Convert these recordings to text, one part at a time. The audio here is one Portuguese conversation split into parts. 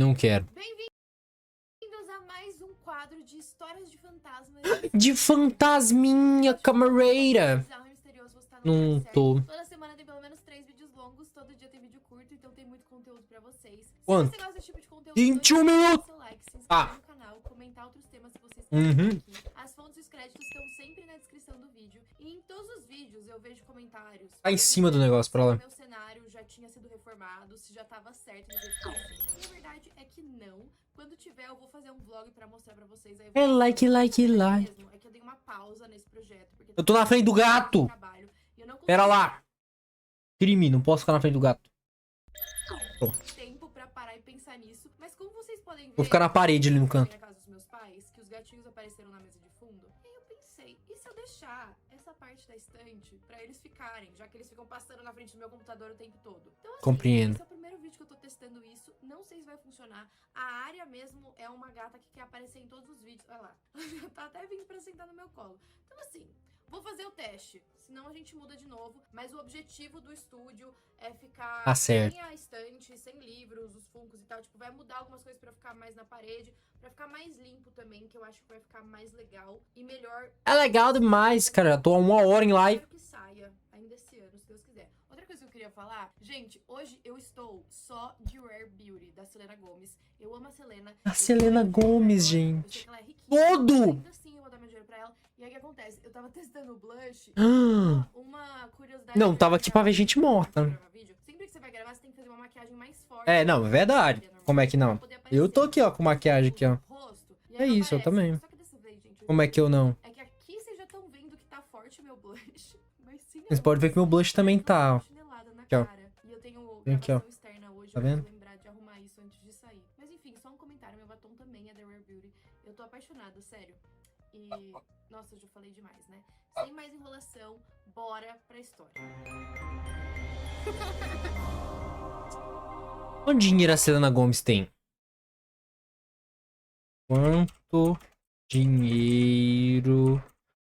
Não quero. Bem-vindos a mais um quadro de histórias de fantasmas. De fantasminha, camareira. Bizarro e misterioso, você tá no Não lugar certo. tô. Toda semana tem pelo menos 3 vídeos longos, todo dia tem vídeo curto, então tem muito conteúdo pra vocês. Quanto? Se você gosta desse tipo de conteúdo, 21 deixa minutos. seu like, se inscrever Ah. no canal, comentar outros temas que vocês querem Uhum. aqui. As fontes e os créditos estão sempre na descrição do vídeo. E em todos os vídeos eu vejo comentários. Tá em cima do negócio pra lá. Meu cenário já tinha sido reformado, se já tava certo de jeito assim. E a verdade é que não. Quando tiver, eu vou fazer um vlog pra mostrar pra vocês. Aí É like. mesmo, é que eu dei uma pausa nesse projeto. Porque Eu tô na frente do gato. trabalho, e eu não Pera lá. Crime, não posso ficar na frente do gato. tempo pra parar e pensar nisso. Mas como vocês podem ver... Vou ficar na parede ali no canto. Na casa dos meus pais, que os gatinhos apareceram na mesa de fundo. E aí eu pensei, e se eu deixar essa parte da estante pra eles ficarem, já que eles ficam passando na frente do meu computador o tempo todo? Então, assim, Compreendo. esse é o primeiro vídeo que eu tô testando isso. Não sei se vai funcionar. A área mesmo é uma gata que quer aparecer em todos os vídeos. Olha lá. Tá até vindo pra sentar no meu colo. Então, assim, vou fazer o teste. Senão a gente muda de novo. Mas o objetivo do estúdio é ficar Tá certo. sem a estante, sem livros, os funcos e tal. Tipo, vai mudar algumas coisas pra ficar mais na parede. Pra ficar mais limpo também, que eu acho que vai ficar mais legal e melhor. É legal demais, cara. Já tô há 1 hora em live. Espero que saia ainda esse ano, se Deus quiser. Outra coisa que eu queria falar, gente, hoje eu estou só de Rare Beauty, da Selena Gomez. Eu amo a Selena. A Selena Gomez, gente. Eu sei que ela é riquinha, Todo! mas ainda assim eu vou dar meu dinheiro pra ela. E aí o que acontece? Eu tava testando o blush. Ah. Uma curiosidade. Não, tava aqui pra ver gente morta. Sempre que você vai gravar, você tem que fazer uma maquiagem mais forte. É, não, é verdade. Como é que não? Eu tô aqui, ó, com maquiagem aqui, ó. É isso, eu também. Só que dessa vez, gente, Como é que eu não? é que aqui vocês já estão vendo que tá forte o meu blush. Mas sim, Vocês podem ver que meu blush também tá, ó. Aqui, ó. E eu tenho Vem aqui, ó. gravação externa hoje, Tá eu vendo? vou lembrar de arrumar isso antes de sair. Mas enfim, só um comentário, meu batom também é da Rare Beauty. Eu tô apaixonada, sério. E, nossa, eu já falei demais, né? Sem mais enrolação, bora pra história. Quanto dinheiro a Selena Gomez tem? Quanto dinheiro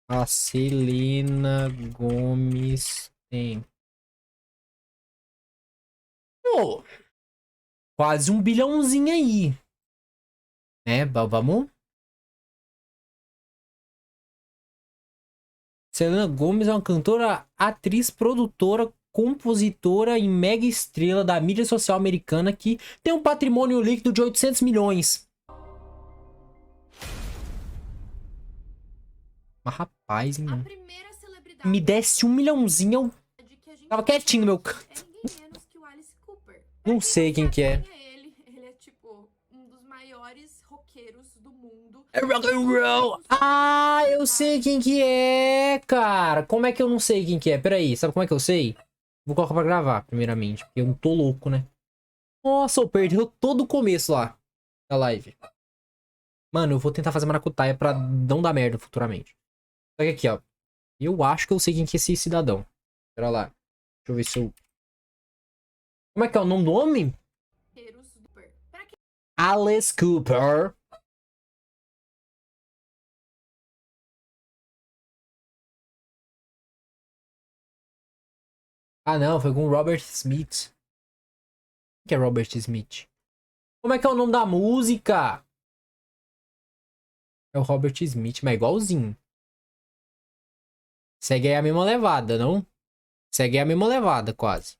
a Selena Gomez tem? Pô, quase 1 bilhãozinho aí. Né, vamos? Selena Gomez é uma cantora, atriz, produtora, compositora e mega estrela da mídia social americana que tem um patrimônio líquido de 800 milhões. Mas rapaz, hein, A mano. primeira celebridade Me desse 1 milhãozinho, eu que a gente tava quietinho no meu canto. é ninguém menos que o Alice Cooper. Não sei quem que é. Ele é tipo um dos maiores roqueiros do mundo. É rock and roll. Ah, eu sei quem que é, cara. Como é que eu não sei quem que é? Peraí, sabe como é que eu sei? Vou colocar pra gravar, primeiramente, porque eu não tô louco, né? Nossa, eu perdi todo o começo lá da live. Mano, eu vou tentar fazer maracutaia pra não dar merda futuramente. Só que aqui, ó. Eu acho que eu sei quem que é esse cidadão. Pera lá. Deixa eu ver se eu... Como é que é o nome do homem? Pra quem Alice Cooper. Ah, não. Foi com o Robert Smith. Quem que é Robert Smith? Como é que é o nome da música? É o Robert Smith, mas é igualzinho. Segue aí a mesma levada, não? Segue aí a mesma levada, quase.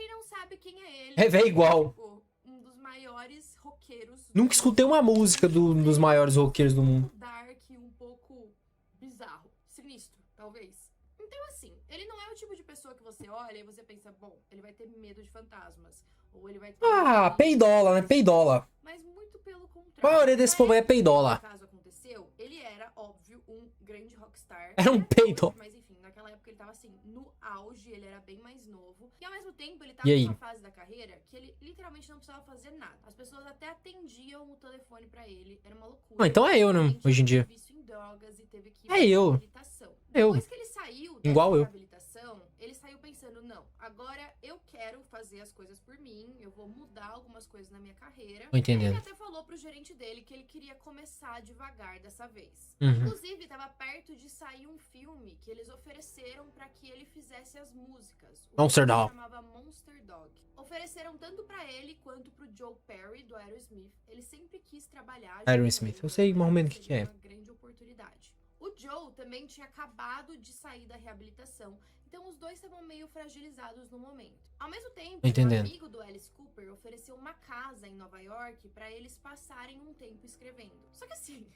não sabe quem é ele, É, véi, igual. tipo, um dos maiores roqueiros. Nunca escutei uma música dos maiores roqueiros do mundo. Dark, um pouco bizarro, sinistro, talvez. Então, assim, ele não é o tipo de pessoa que você olha e você pensa, bom, ele vai ter medo de fantasmas. Ou ele vai ter. Ah, peidola, né? Peidola. Mas muito pelo contrário. A maioria desse povo é peidola. O caso aconteceu, ele era, óbvio, um grande rockstar. Era um Até hoje, peidola. Mas enfim, naquela época ele tava assim, no auge, ele era bem mais novo. E ao mesmo tempo ele E tava aí? numa fase da carreira que ele literalmente não precisava fazer nada. As pessoas até atendiam o telefone pra ele, era uma loucura. Ah, então é eu, né? Ele Hoje em dia. tinha vício em drogas e teve que ir É pra eu. reabilitação. Eu. Depois que ele saiu Igual dessa eu. reabilitação, ele saiu pensando, não, agora eu quero fazer as coisas por mim, eu vou mudar algumas coisas na minha carreira. Tô entendendo. Ele até falou pro gerente dele que ele queria começar devagar dessa vez. Uhum. Inclusive, tava perto de sair um filme que eles ofereceram pra que ele fizesse as músicas. O Monster filme Doll. chamava Monster Dog. Ofereceram tanto pra ele quanto pro Joe Perry, do Aerosmith. Ele sempre quis trabalhar... Aerosmith, eu sei mais ou menos o que é. Uma grande oportunidade. O Joe também tinha acabado de sair da reabilitação, então os dois estavam meio fragilizados no momento. Ao mesmo tempo, um amigo do Alice Cooper ofereceu uma casa em Nova York para eles passarem um tempo escrevendo. Só que assim,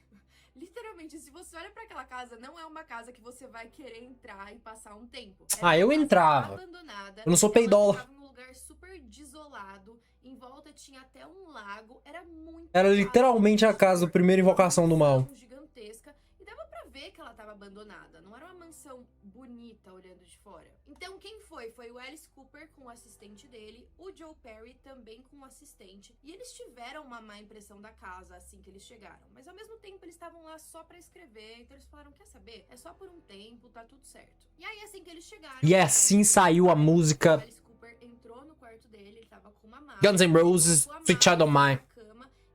literalmente, se você olha para aquela casa, não é uma casa que você vai querer entrar e passar um tempo. Eu entrava. Abandonada, eu não sou peidola. Ela num lugar super desolado, em volta tinha até um lago, Era literalmente a casa do primeiro Invocação do Mal. Gigantesca. Ver que ela tava abandonada, não era uma mansão bonita olhando de fora. Então quem foi? Foi o Alice Cooper com o assistente dele, o Joe Perry também com o assistente, e eles tiveram uma má impressão da casa assim que eles chegaram, mas ao mesmo tempo eles estavam lá só pra escrever, então eles falaram, quer saber? É só por um tempo, tá tudo certo. E aí assim que eles chegaram... E assim saiu a música... O Alice Cooper entrou no quarto dele, ele tava com uma mala... Guns N' Roses, Sweet Child O' Mine.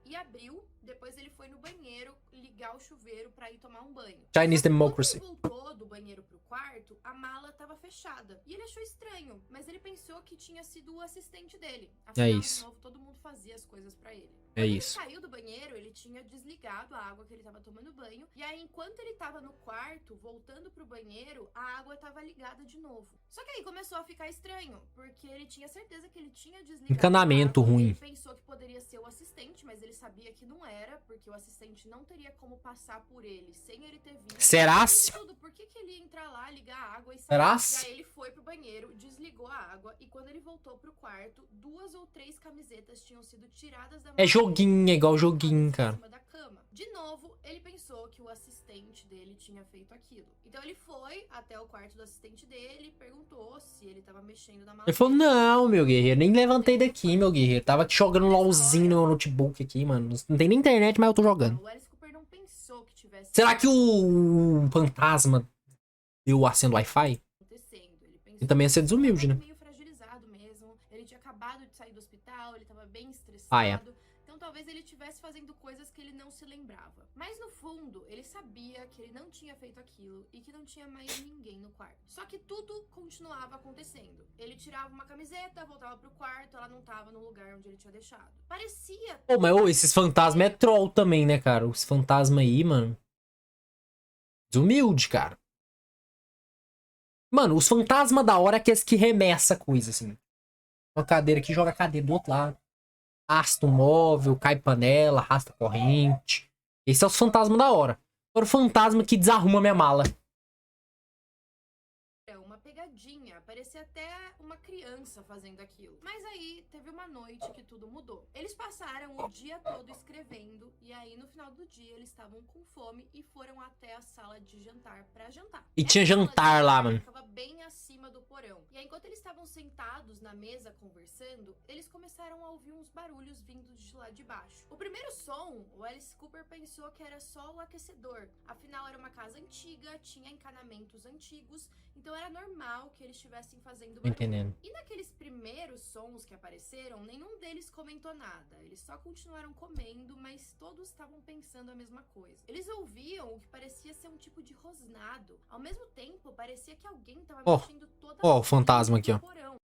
E abriu, depois ele foi no banheiro ligar o chuveiro pra ir tomar um banho. Chinese Democracy. Quando ele voltou do banheiro pro quarto, a mala tava fechada. E ele achou estranho, mas ele pensou que tinha sido o assistente dele. Afinal, isso. De novo, todo mundo fazia as coisas pra ele. É Quando isso. Ele saiu do banheiro, ele tinha desligado a água que ele tava tomando banho. E aí, enquanto ele tava no quarto, voltando pro banheiro, a água tava ligada de novo. Só que aí começou a ficar estranho, porque ele tinha certeza que ele tinha desligado Encanamento a água. ruim. Ele pensou que poderia ser o assistente, mas ele sabia que não era, porque o assistente não teria como passar por ele sem ele ter visto. Será? Por que ele ia entrar lá, ligar a água e sair? Será? E aí ele foi pro banheiro, desligou a água, e quando ele voltou pro quarto, 2 ou 3 camisetas tinham sido tiradas da É joguinho, é igual joguinho, cara. em cima da cama. De novo, ele pensou que o assistente dele tinha feito aquilo. Então ele foi até o quarto do assistente dele, perguntou se ele tava mexendo na mala. Ele falou, não, meu guerreiro, nem levantei daqui, meu guerreiro. Tava aqui jogando LOLzinho no meu notebook aqui, mano. Não tem nem internet, mas eu tô jogando. O Alice Cooper não pensou que tivesse... Será que o fantasma deu acendo Wi-Fi? Ele também ia ser desumilde, né? Meio fragilizado mesmo. Ele tinha acabado de sair do hospital, ele tava bem estressado. Então talvez ele estivesse fazendo coisas que ele não se lembrava. Mas no fundo, ele sabia que ele não tinha feito aquilo e que não tinha mais ninguém no quarto. Só que tudo continuava acontecendo. Ele tirava uma camiseta, voltava pro quarto, ela não tava no lugar onde ele tinha deixado. Parecia... Pô, mas esses fantasmas é troll também, né, cara? Os fantasmas aí, mano. Desumilde, cara. Mano, os fantasmas da hora é aqueles que remessa coisa, assim. Uma cadeira aqui, joga a cadeira do outro lado. Arrasta um móvel, cai panela, arrasta corrente. Esse é os fantasmas da hora. Agora o fantasma que desarruma minha mala. Uma pegadinha, parecia até uma criança fazendo aquilo. Mas aí teve uma noite que tudo mudou. Eles passaram o dia todo escrevendo e aí no final do dia eles estavam com fome e foram até a sala de jantar pra jantar. E tinha jantar lá, mano. Ficava bem acima do porão. E aí enquanto eles estavam sentados na mesa conversando, eles começaram a ouvir uns barulhos vindos de lá de baixo. O primeiro som, o Alice Cooper pensou que era só o aquecedor. Afinal, era uma casa antiga, tinha encanamentos antigos, então era normal que eles estivessem fazendo barulho. Entendendo. E naqueles primeiros sons que apareceram, nenhum deles comentou nada. Eles só continuaram comendo, mas todos estavam pensando a mesma coisa. Eles ouviam o que parecia ser um tipo de rosnado. Ao mesmo tempo, parecia que alguém estava mexendo toda o fantasma aqui, ó.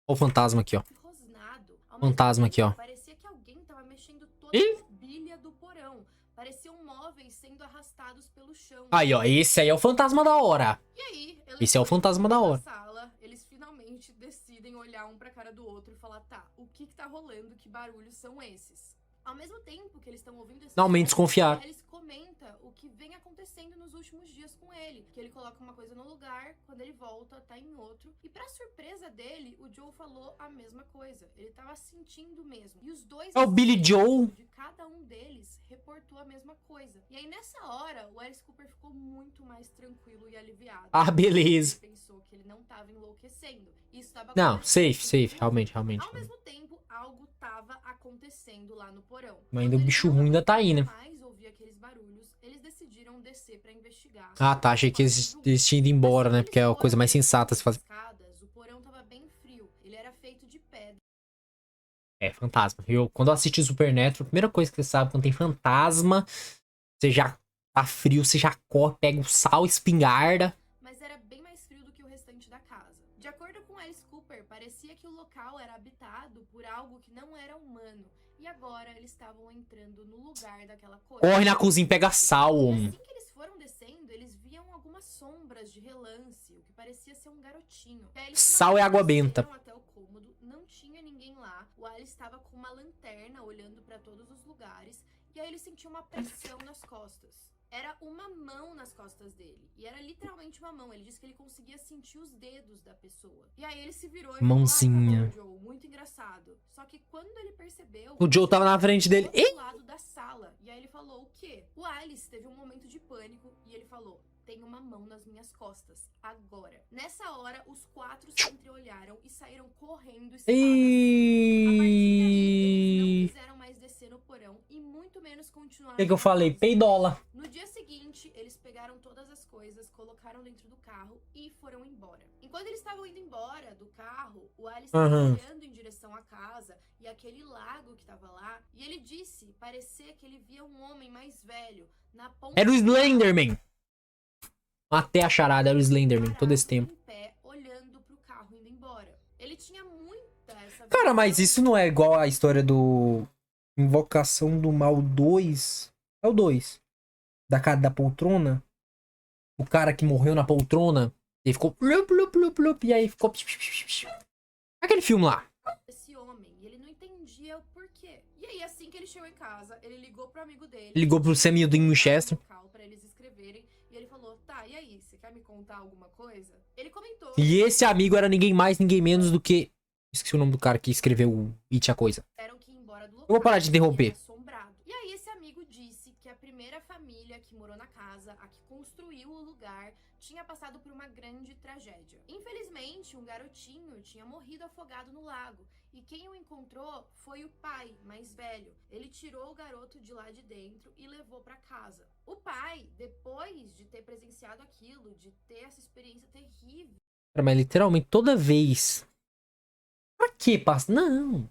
Ó o fantasma aqui, ó. Rosnado. Fantasma aqui, ó. Parecia que alguém estava mexendo toda a mobília do porão. Pareciam móveis sendo arrastados pelo chão. Aí, ó. Esse aí é o fantasma da hora. E aí, esse é o fantasma da hora. Sala, eles finalmente decidem olhar um pra cara do outro e falar, tá, o que tá rolando? Que barulhos são esses? Ao mesmo tempo que eles estão ouvindo esse Finalmente desconfiar. Eles comenta o que vem acontecendo nos últimos dias com ele. Que ele coloca uma coisa no lugar, quando ele volta, tá em outro. E pra surpresa dele, o Joe falou a mesma coisa. Ele tava sentindo mesmo. E os dois... É o Billy Joe. De cada um deles reportou a mesma coisa. E aí, nessa hora, o Alice Cooper ficou muito mais tranquilo e aliviado. Ah, beleza. Ele pensou que ele não tava enlouquecendo. Isso tava não, safe, realmente. Ao mesmo tempo, algo tava acontecendo lá no porão. Mas ainda o bicho ruim ainda tá aí, né? Mais ouvir aqueles barulhos, eles decidiram descer pra investigar. Ah, tá. Achei que eles tinham ido embora, né? Porque é a coisa mais sensata a se fazer. O porão tava bem frio. Ele era feito de pedra. É, fantasma. Quando eu assisti Supernatural, a primeira coisa que você sabe, quando tem fantasma, você já tá frio, você já corre, pega o sal, espingarda. Mas era bem mais frio do que o restante da casa. De acordo com Alice Cooper, parecia que o local era habitado por algo que não era humano. E agora eles estavam entrando no lugar daquela coisa. Corre na cozinha, pega sal. E assim que eles foram descendo, eles viam algumas sombras de relance, o que parecia ser um garotinho. E aí eles Sal é água benta. desceram até o cômodo, não tinha ninguém lá. O Alice estava com uma lanterna olhando para todos os lugares. E aí ele sentiu uma pressão nas costas. Era uma mão nas costas dele. E era literalmente uma mão. Ele disse que ele conseguia sentir os dedos da pessoa. E aí ele se virou e Mãozinha. falou, Joe, muito engraçado. Só que quando ele percebeu... O Joe tava na frente dele. Do outro lado da sala. E aí ele falou o quê? O Alice teve um momento de pânico e ele falou... Tem uma mão nas minhas costas, agora. Nessa hora, os 4 se entreolharam e saíram correndo. A partir daí, eles não quiseram mais descer no porão e muito menos continuar. O que eu falei? Peidola. No dia seguinte, eles pegaram todas as coisas, colocaram dentro do carro e foram embora. Enquanto eles estavam indo embora do carro, o Alice estava olhando em direção à casa e aquele lago que tava lá. E ele disse, parecia que ele via um homem mais velho na ponta. Era o Slenderman. Até a charada era o Slenderman, todo esse tempo. Em pé, olhando pro carro indo embora. Ele tinha muita essa... Cara, mas isso não é igual a história do Invocação do Mal 2? É o 2. Da casa da poltrona. O cara que morreu na poltrona. Ele ficou... E aí ficou... Aquele filme lá. Esse homem, e ele não entendia o porquê. E aí, assim que ele chegou em casa, ele ligou pro amigo dele. Ligou pro Samuel Dean Winchester. Pra eles escreverem. E ele falou, tá, e aí, você quer me contar alguma coisa? Ele comentou... E esse amigo era ninguém mais, ninguém menos do que... Esqueci o nome do cara que escreveu o It a Coisa. Que ir embora do local, Eu vou parar de interromper. assombrado. E aí esse amigo disse que a primeira família que morou na casa, a que construiu o lugar, tinha passado por uma grande tragédia. Infelizmente, um garotinho tinha morrido afogado no lago. E quem o encontrou foi o pai, mais velho. Ele tirou o garoto de lá de dentro e levou pra casa. O pai, depois de ter presenciado aquilo, de ter essa experiência terrível... Mas literalmente toda vez... Pra que passa? Não.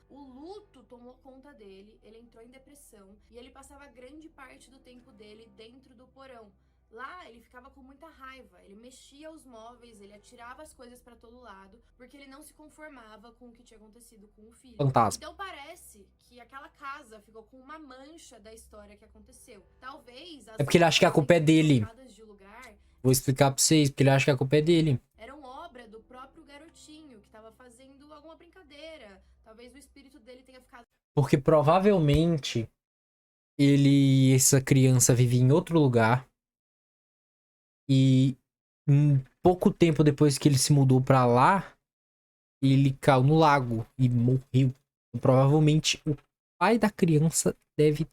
O luto tomou conta dele, ele entrou em depressão e ele passava grande parte do tempo dele dentro do porão. Lá ele ficava com muita raiva, ele mexia os móveis, ele atirava as coisas pra todo lado, porque ele não se conformava com o que tinha acontecido com o filho. Fantasma. Então parece que aquela casa ficou com uma mancha da história que aconteceu. Talvez... É porque ele acha que a culpa é dele. De lugar, vou explicar pra vocês, porque ele acha que a culpa é dele. Eram obra do próprio garotinho, que tava fazendo alguma brincadeira. Talvez o espírito dele tenha ficado... Porque provavelmente essa criança vivia em outro lugar. E pouco tempo depois que ele se mudou pra lá, ele caiu no lago e morreu. Provavelmente o pai da criança deve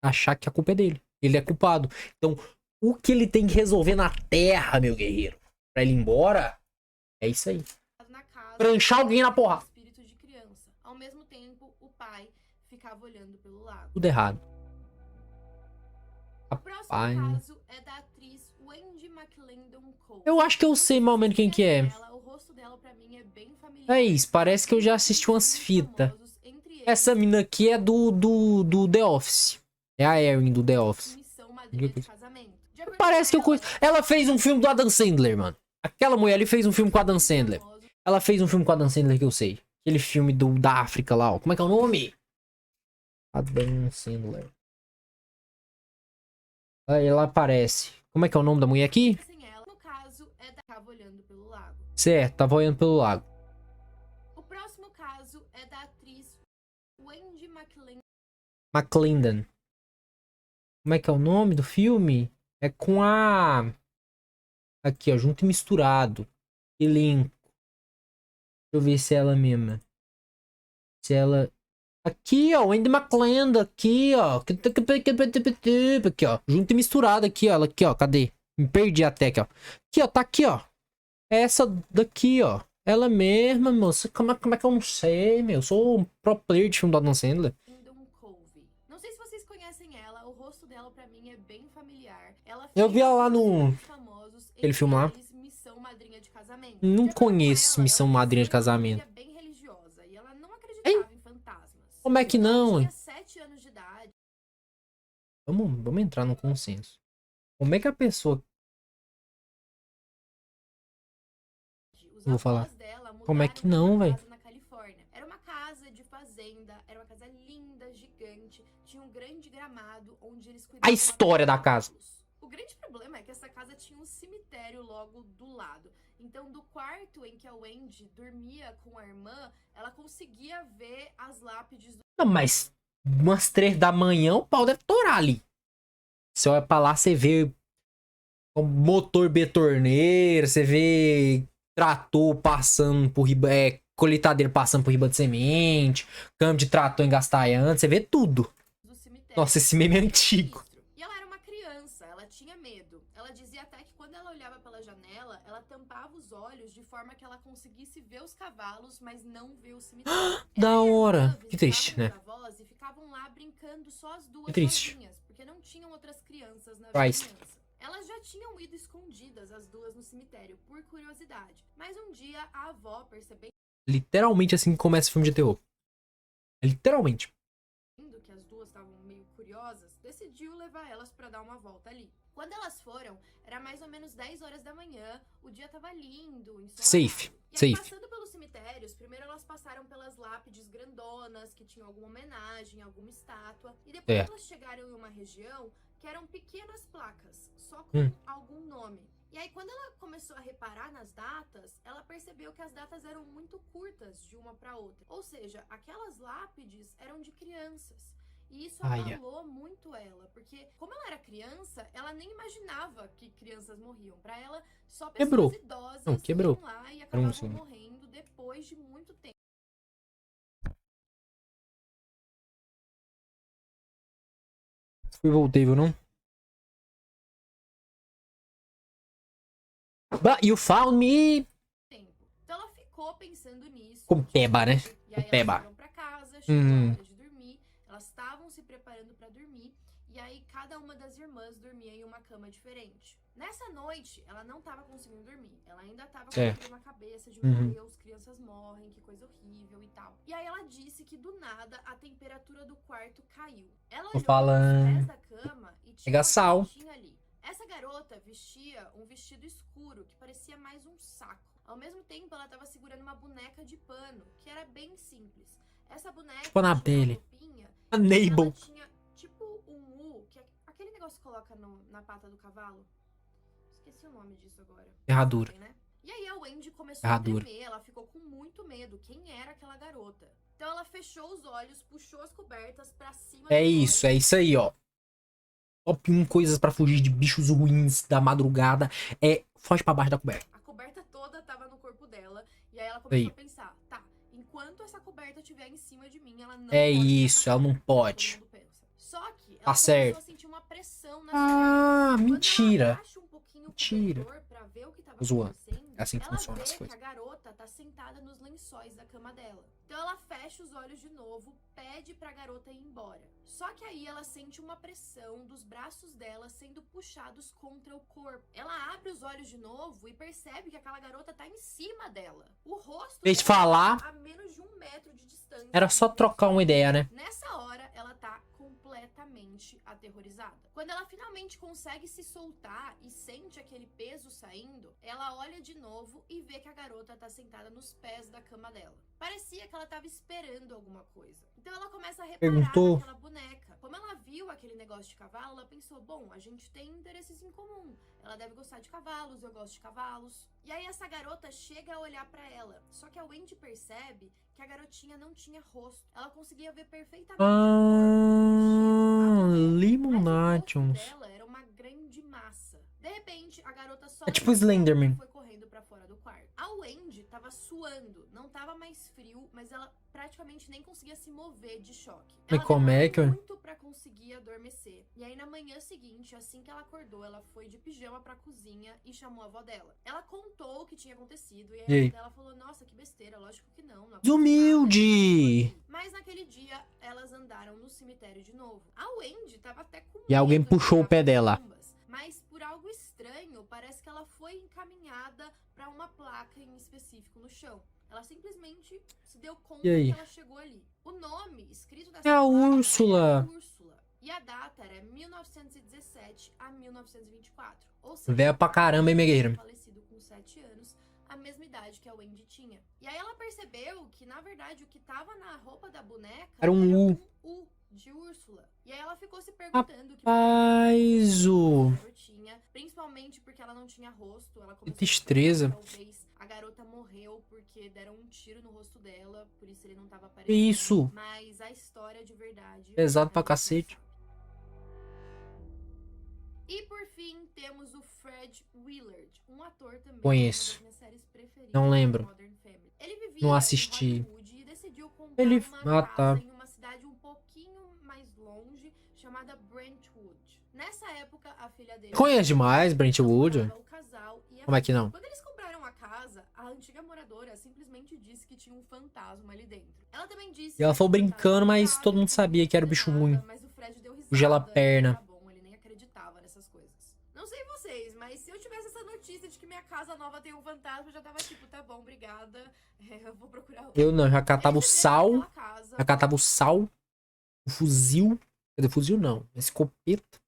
achar que a culpa é dele. Ele é culpado. Então, o que ele tem que resolver na Terra, meu guerreiro, pra ele ir embora, é isso aí. Na casa, pranchar alguém na porra. Espírito de criança. Ao mesmo tempo, o pai ficava olhando pelo lago. Tudo errado. O próximo caso é da atriz Wendy McLendon Cole. Eu acho que eu sei mais ou menos quem que é. O rosto dela pra mim é bem familiar. É isso, parece que eu já assisti umas fitas. Essa mina aqui é do The Office. É a Erin do The Office. Parece que eu conheço. Ela fez um filme do Adam Sandler, mano. Aquela mulher ali fez um filme com o Adam Sandler. Ela fez um filme com o Adam Sandler que eu sei. Aquele filme da África lá, ó. Como é que é o nome? Adam Sandler. Aí ela aparece. Como é que é o nome da mulher aqui? No caso, tava olhando pelo lago. Certo, tava olhando pelo lago. O próximo caso é da atriz Wendy McLendon. Como é que é o nome do filme? É com a... Aqui, ó. Junto e misturado. Elenco. Deixa eu ver se é ela mesma. Se ela... Aqui, ó. Wendy McLendon. Aqui, ó. Aqui, ó. Junto e misturado aqui, ó. Ela aqui, ó. Cadê? Me perdi até aqui, ó. Aqui, ó. Tá aqui, ó. É essa daqui, ó. Ela mesma, moça. Como é que eu não sei, meu? Eu sou um pro player de filme do Adam Sandler. Não sei se vocês conhecem ela. O rosto dela, pra mim, é bem familiar. Eu vi ela lá no... Aquele filme lá. Missão Madrinha de Casamento. Não conheço Missão Madrinha de Casamento. Bem religiosa e ela não acreditava em fantasmas. Como é que não? Ela tinha 7 anos de idade. Vamos entrar no consenso. Como é que a pessoa... Os vou falar. dela Como é mudaram que pra não, uma velho? casa na Califórnia. Era uma casa de fazenda, era uma casa linda, gigante, tinha um grande gramado onde eles A cuidavam história até da de casa. cavalos. O grande problema é que essa casa tinha um cemitério logo do lado. Então, do quarto em que a Wendy dormia com a irmã, ela conseguia ver as lápides do... Não, mas umas 3 da manhã o pau deve torar ali. Você olha pra lá, você vê o motor betorneiro, você vê trator passando por riba, colheitadeira passando por riba de semente, câmbio de trator engastalhando, você vê tudo. do cemitério. Nossa, esse meme é antigo. E ela era uma criança, ela tinha medo. Ela dizia até que quando ela olhava pela janela, ela tampava os olhos de forma que ela conseguisse ver os cavalos, mas não ver o cemitério. Da Ela e a irmã hora. Que triste, visitavam né? os avós e ficavam lá brincando só as Que duas triste. sozinhas, porque não tinham outras crianças na Faz. vizinhança. Elas já tinham ido escondidas as duas no cemitério, por curiosidade. Mas um dia a avó, percebendo Literalmente assim que começa o filme de terror. Literalmente. que as duas estavam meio curiosas, decidiu levar elas pra dar uma volta ali. Quando elas foram, era mais ou menos 10 horas da manhã, o dia tava lindo, ensolarado. Safe, E aí, safe. passando pelos cemitérios, primeiro elas passaram pelas lápides grandonas, que tinham alguma homenagem, alguma estátua, e depois Certo. elas chegaram em uma região que eram pequenas placas, só com algum nome. E aí, quando ela começou a reparar nas datas, ela percebeu que as datas eram muito curtas de uma para outra. Ou seja, aquelas lápides eram de crianças. E isso Ai, abalou muito ela, porque como ela era criança, ela nem imaginava que crianças morriam. Para ela, só pessoas Quebrou. idosas Não, quebrou. iam lá e Era acabavam segundo. morrendo depois de muito tempo. Fui e voltei, viu, não? But you found me. Então ela ficou pensando nisso. Com peba, né? E aí Com peba. elas foram pra casa, chegou a hora de dormir. Elas estavam se preparando pra dormir. E aí cada uma das irmãs dormia em uma cama diferente. Nessa noite, ela não tava conseguindo dormir. Ela ainda tava com Certo. aquilo na cabeça de, meu Deus, crianças morrem, que coisa horrível e tal. E aí ela disse que do nada a temperatura do quarto caiu. Ela olhou falando. nos pés da cama e tinha Pega uma sal. garotinha ali. Essa garota vestia um vestido escuro que parecia mais um saco. Ao mesmo tempo, ela estava segurando uma boneca de pano, que era bem simples. Essa boneca Tipo a tinha uma Annabelle. roupinha, A e ela Nabel. tinha tipo um U, que é aquele negócio que coloca na pata do cavalo. Esqueci o nome disso agora. Ferradura. Sabem, né? E aí a Wendy começou Ferradura. a tremer, ela ficou com muito medo. Quem era aquela garota? Então ela fechou os olhos, puxou as cobertas pra cima É dos isso, olhos. é isso aí, ó. Top 1 coisas pra fugir de bichos ruins da madrugada é foge pra baixo da coberta. A coberta toda tava no corpo dela. E aí ela começou a pensar, tá, enquanto essa coberta estiver em cima de mim, ela não É pode me isso, atacar, ela não como pode. todo mundo pensa. Só que ela Tá certo. começou a sentir uma pressão nas Ah, pernas. mentira. Quando ela abaixa um pouquinho o Mentira. cobertor pra ver o que tava Tô zoando. acontecendo, É assim que ela funcionam vê as coisas. que a garota tá sentada nos lençóis da cama dela. Então ela fecha os olhos de novo, pede pra garota ir embora. Só que aí ela sente uma pressão dos braços dela sendo puxados contra o corpo. Ela abre os olhos de novo e percebe que aquela garota tá em cima dela. O rosto Em vez de dela falar, tá a menos de 1 metro de distância. era só trocar uma ideia, né? Nessa hora, ela tá completamente aterrorizada. Quando ela finalmente consegue se soltar e sente aquele peso saindo, ela olha de novo e vê que a garota tá sentada nos pés da cama dela. Parecia que ela tava esperando alguma coisa. Então ela começa a reparar Perguntou. naquela boneca. Como ela viu aquele negócio de cavalo, ela pensou, bom, a gente tem interesses em comum. Ela deve gostar de cavalos, eu gosto de cavalos. E aí essa garota chega a olhar pra ela. Só que a Wendy percebe que a garotinha não tinha rosto. Ela conseguia ver perfeitamente o corpo, o vestido, a boneca, Limonadions. mas o rosto dela era uma grande massa. De repente, a garota só É tipo levantou Slenderman. e foi correndo pra fora do quarto. A Wendy tava suando, não tava mais frio, mas ela praticamente nem conseguia se mover de choque. Mas Ela como é demorou que- muito pra conseguir adormecer. E aí na manhã seguinte, assim que ela acordou, ela foi de pijama pra cozinha e chamou a avó dela. Ela contou o que tinha acontecido e aí E a aí? avó dela falou: "Nossa, que besteira, lógico que não, não aconteceu nada, Desumilde. mas naquele dia, elas andaram no cemitério de novo. A Wendy tava até com E alguém medo de puxou olhar o pé pras dela. tumbas, mas por algo estranho, parece que ela foi encaminhada pra uma placa em específico no chão. Ela simplesmente se deu conta E aí? que ela chegou ali. O nome escrito nessa É a placa Úrsula. era Úrsula. E a data era 1917 a 1924. Ou seja, Velha pra caramba, hein, minha guerreira? falecido com 7 anos, a mesma idade que a Wendy tinha. E aí ela percebeu que, na verdade, o que tava na roupa da boneca Era um U. U de Úrsula. E aí ela ficou se perguntando Rapaz, o... tinha, principalmente porque ela não tinha rosto. Ela Que começou destreza. talvez a garota morreu porque deram um tiro no rosto dela, por isso ele não tava Que aparecendo. isso? Mas a história de verdade... Pesado a pra gente não cacete. sabe. E por fim, temos o Fred Willard, um ator também Conheço. uma das minhas séries preferidas, Não lembro. Modern Family. Ele vivia Não em assisti. Hollywood e decidiu comprar Ele... uma Ah, casa tá. em uma cidade um pouquinho mais longe, chamada Brentwood. Nessa época, a filha dele... Conheço demais Brentwood. O casal e a Como é que não? Quando eles compraram a casa, a antiga moradora simplesmente disse que tinha um fantasma ali dentro. Ela também disse... E ela falou brincando, mas todo mundo sabia que era o bicho ruim. Mas o Fred deu risada. O gela perna. Tá bom, ele nem acreditava nessas coisas. Não sei vocês, mas se eu tivesse essa notícia de que minha casa nova tem um fantasma, eu já tava tipo, tá bom, obrigada. Eu vou procurar outro. Eu não, já catava o sal. Já catava o sal. O fuzil. Cadê o fuzil? Não. Escopeta.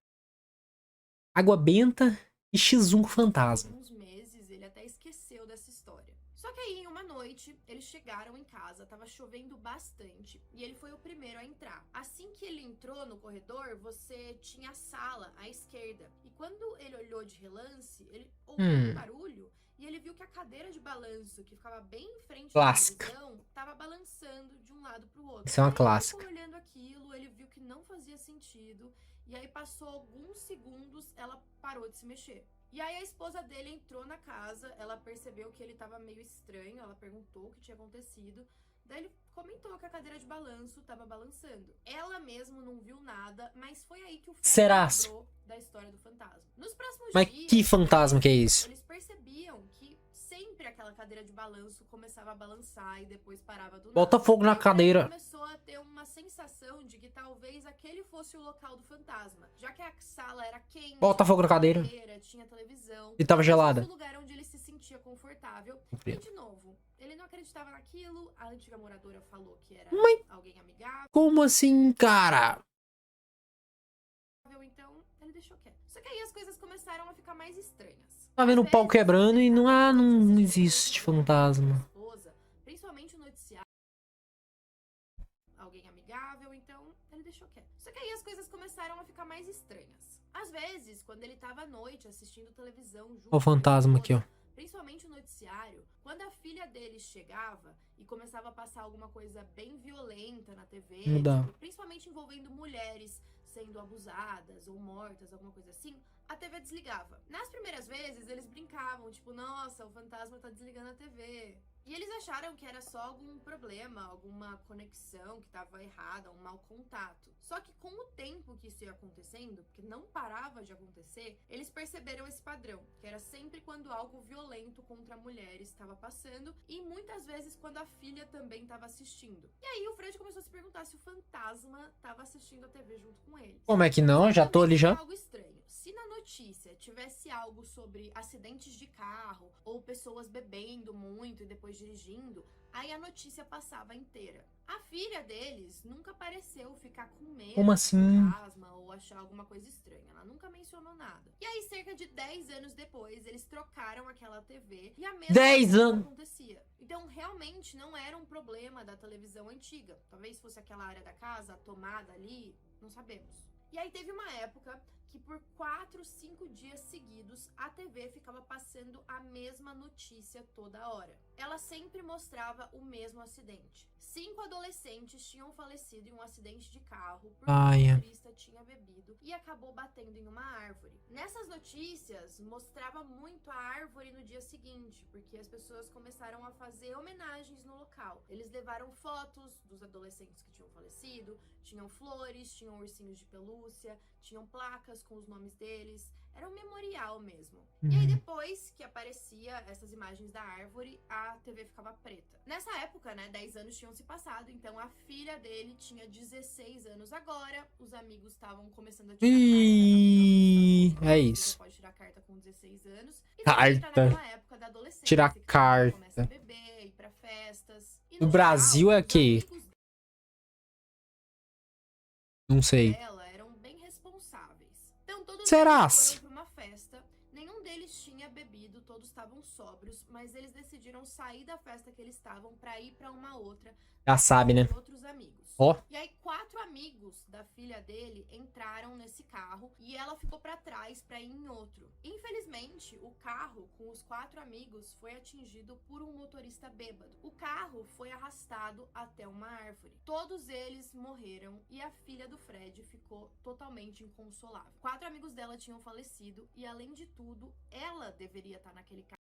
Água benta e X1 com fantasma. Uns meses ele até esqueceu dessa história. Só que aí, em uma noite, eles chegaram em casa, tava chovendo bastante, e ele foi o primeiro a entrar. Assim que ele entrou no corredor, você tinha a sala à esquerda. E quando ele olhou de relance, ele ouviu um barulho e ele viu que a cadeira de balanço, que ficava bem em frente Clássica. da televisão, tava balançando de um lado pro outro. Isso é uma Aí clássica. ele ficou olhando aquilo, ele viu que não fazia sentido, e aí passou alguns segundos, ela parou de se mexer. E aí a esposa dele entrou na casa, ela percebeu que ele tava meio estranho, ela perguntou o que tinha acontecido. Daí ele comentou que a cadeira de balanço tava balançando. Ela mesmo não viu nada, mas foi aí que o Fred lembrou da história do fantasma. Nos próximos Mas dias, que fantasma que é isso? eles percebiam que sempre aquela cadeira de balanço começava a balançar e depois parava do nada. Bota fogo na cadeira. Começou a ter uma sensação de que talvez aquele fosse o local do fantasma, já que a sala era quente, Bota fogo na cadeira. tinha televisão, E tava gelada. o lugar onde ele se sentia confortável. E de novo, ele não acreditava naquilo, a antiga moradora falou que era alguém amigável. Como assim, cara? Então, ele deixou quieto. Só que aí as coisas começaram a ficar mais estranhas. Tá vendo o pau quebrando e não existe fantasma. Principalmente o noticiário. Alguém amigável, então ele deixou quieto. Só que aí as coisas começaram a ficar mais estranhas. Às vezes, quando ele tava à noite assistindo televisão junto Olha o fantasma aqui, ó. Principalmente o noticiário, quando a filha dele chegava e começava a passar alguma coisa bem violenta na TV, tipo, principalmente envolvendo mulheres sendo abusadas ou mortas, alguma coisa assim, a TV desligava. Nas primeiras vezes, eles brincavam, tipo, nossa, o fantasma tá desligando a TV. E eles acharam que era só algum problema, alguma conexão que tava errada, um mau contato. Só que com o tempo que isso ia acontecendo, porque não parava de acontecer, eles perceberam esse padrão, que era sempre quando algo violento contra mulheres estava passando e muitas vezes quando a filha também estava assistindo. E aí o Fred começou a se perguntar se o fantasma estava assistindo a TV junto com ele. Como é que não? Já tô ali já. Algo estranho. Se na notícia tivesse algo sobre acidentes de carro ou pessoas bebendo muito e depois dirigindo, aí a notícia passava inteira. A filha deles nunca pareceu ficar com medo Como assim? do fantasma ou achar alguma coisa estranha. Ela nunca mencionou nada. E aí, cerca de 10 anos depois, eles trocaram aquela TV e a mesma 10 coisa anos. acontecia. Então, realmente, não era um problema da televisão antiga. Talvez fosse aquela área da casa, a tomada ali, não sabemos. E aí teve uma época que por 4, 5 dias seguidos a TV ficava passando a mesma notícia toda hora. Ela sempre mostrava o mesmo acidente. 5 adolescentes tinham falecido em um acidente de carro porque o motorista tinha bebido e acabou batendo em uma árvore. Nessas notícias mostrava muito a árvore no dia seguinte, porque as pessoas começaram a fazer homenagens no local. Eles levaram fotos dos adolescentes que tinham falecido, tinham flores, tinham ursinhos de pelúcia, tinham placas com os nomes deles. Era um memorial mesmo. E aí depois que aparecia essas imagens da árvore, a TV ficava preta. Nessa época, né, 10 anos tinham se passado, então a filha dele tinha 16 anos agora, os amigos estavam começando a tirar carta. É isso. Você pode tirar carta com 16 anos. E também tá naquela época da adolescência. Tirar carta. Começa a beber, ir pra festas. E no Brasil é que... Não sei. Eram bem responsáveis. Então todos Será? foram pra uma festa. Nenhum deles tinha tinha bebido, todos estavam sóbrios, mas eles decidiram sair da festa que eles estavam pra ir pra uma outra. Já sabe, né? De outros amigos. Ó. E aí 4 amigos da filha dele entraram nesse carro e ela ficou pra trás pra ir em outro. Infelizmente, o carro com os 4 amigos foi atingido por um motorista bêbado. O carro foi arrastado até uma árvore. Todos eles morreram e a filha do Fred ficou totalmente inconsolável. 4 amigos dela tinham falecido e, além de tudo, ela deveria estar naquele carro.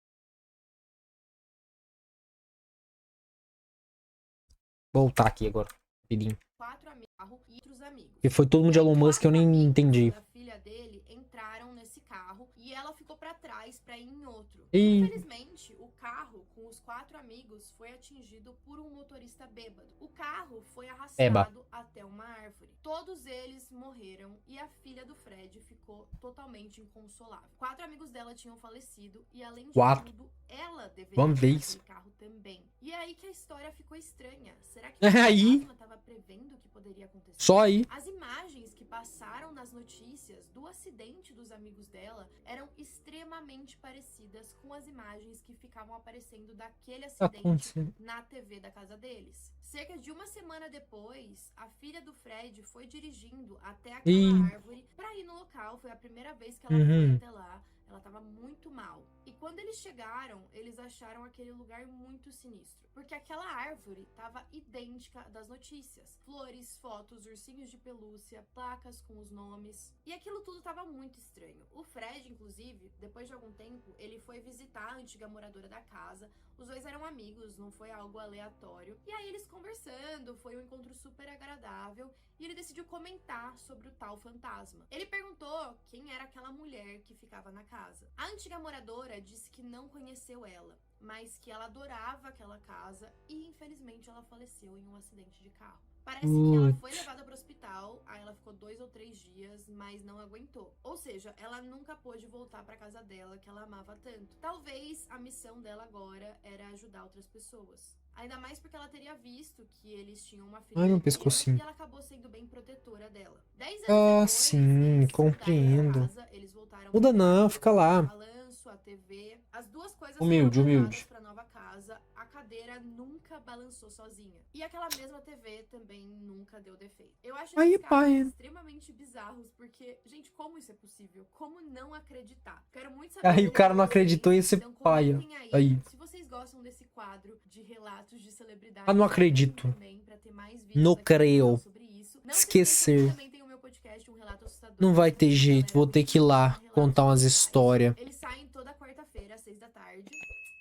Voltar aqui agora. Rapidinho. 4 amigos e outros amigos. Porque foi todo mundo de Elon Musk que eu nem entendi. A filha dele entraram nesse carro e ela ficou pra trás pra ir em outro. E... Infelizmente, o carro com os 4 amigos foi atingido por um motorista bêbado. O carro foi arrastado até uma árvore. Todos eles morreram e a filha do Fred ficou totalmente inconsolável. 4 amigos dela tinham falecido e, além de tudo, ela deveria estar naquele carro também. E é aí que a história ficou estranha. Será que o fantasma estava prevendo o que poderia acontecer? Só aí. As imagens que passaram nas notícias do acidente dos amigos dela eram extremamente parecidas com as imagens que ficavam aparecendo daquele acidente na TV da casa deles. Cerca de uma semana depois, a filha do Fred foi dirigindo até aquela árvore para ir no local. Foi a primeira vez que ela foi até lá. Ela estava muito mal. E quando eles chegaram, eles acharam aquele lugar muito sinistro. Porque aquela árvore estava idêntica das notícias. Flores, fotos, ursinhos de pelúcia, placas com os nomes. E aquilo tudo estava muito estranho. O Fred, inclusive, depois de algum tempo, ele foi visitar a antiga moradora da casa. Os dois eram amigos, não foi algo aleatório. E aí eles conversando, foi um encontro super agradável. E ele decidiu comentar sobre o tal fantasma. Ele perguntou quem era aquela mulher que ficava na casa. A antiga moradora disse que não conheceu ela, mas que ela adorava aquela casa e, infelizmente, ela faleceu em um acidente de carro. Parece que ela foi levada para o hospital, aí ela ficou 2 ou 3 dias, mas não aguentou. Ou seja, ela nunca pôde voltar para casa dela, que ela amava tanto. Talvez a missão dela agora era ajudar outras pessoas. Ainda mais porque ela teria visto que eles tinham uma filha pequena e ela acabou sendo bem protetora dela. 10 anos depois, sim, compreendo. Casa, eles voltaram Muda não, fica lá. Balanço, a TV, as duas coisas humilde. Pra nova casa. A cadeira nunca balançou sozinha. E aquela mesma TV também nunca deu defeito. Eu acho esses casos extremamente bizarros, porque, gente, como isso é possível? Como não acreditar? Quero muito saber. Aí o cara não acreditou em esse paia. Aí. Se vocês gostam desse quadro de relatos de celebridades. Ah, não acredito. Também, pra ter mais não creio. Sobre isso. Esquecer. Tem o meu podcast, um relato assustador. Não vai ter jeito, vou ter que ir lá contar umas histórias. Eles saem toda quarta-feira, às 6 da tarde.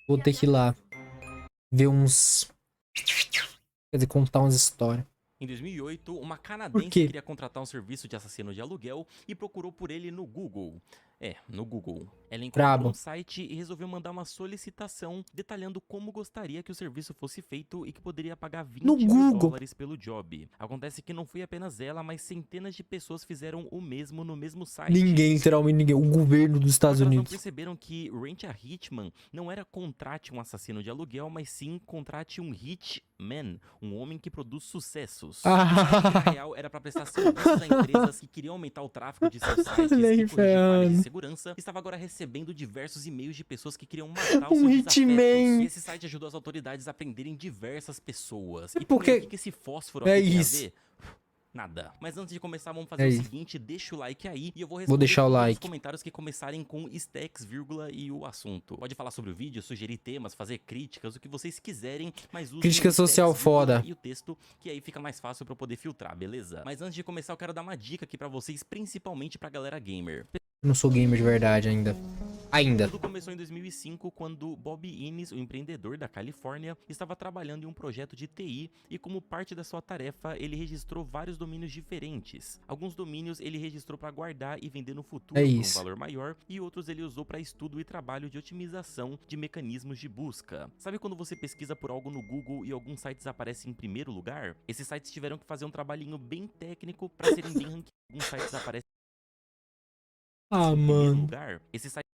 Vou ter que ir lá ver uns... Quer dizer, contar umas histórias. Em 2008, uma canadense queria contratar um serviço de assassino de aluguel e procurou por ele no Google. No Google. Ela encontrou um site e resolveu mandar uma solicitação detalhando como gostaria que o serviço fosse feito e que poderia pagar $20.000 pelo job. Acontece que não foi apenas ela, mas centenas de pessoas fizeram o mesmo no mesmo site. Ninguém, literalmente ninguém. O governo dos Estados Unidos. Elas não perceberam que Rachel Hitman não era contrate um assassino de aluguel, mas sim contrate um hitman, um homem que produz sucessos. Na real, era para prestar serviços a empresas que queriam aumentar o tráfego de seus sites e corrigir falhas de segurança. Estava agora recebendo diversos e-mails de pessoas que queriam matar os seus desafetos. E esse site ajudou as autoridades a prenderem diversas pessoas. E por que esse fósforo aqui tem a ver? Nada. Mas antes de começar, vamos fazer o seguinte, deixa o like aí e eu vou responder os comentários que começarem com stacks, vírgula e o assunto. Pode falar sobre o vídeo, sugerir temas, fazer críticas, o que vocês quiserem, mas use crítica social foda e o texto, que aí fica mais fácil pra eu poder filtrar, beleza? Mas antes de começar, eu quero dar uma dica aqui pra vocês, principalmente pra galera gamer. Não sou gamer de verdade ainda. Tudo começou em 2005, quando Bob Innes, o empreendedor da Califórnia, estava trabalhando em um projeto de TI e, como parte da sua tarefa, ele registrou vários domínios diferentes. Alguns domínios ele registrou para guardar e vender no futuro por um valor maior, e outros ele usou para estudo e trabalho de otimização de mecanismos de busca. Sabe quando você pesquisa por algo no Google e alguns sites aparecem em primeiro lugar? Esses sites tiveram que fazer um trabalhinho bem técnico para serem bem ranqueados. Alguns sites aparecem em primeiro lugar. Esses sites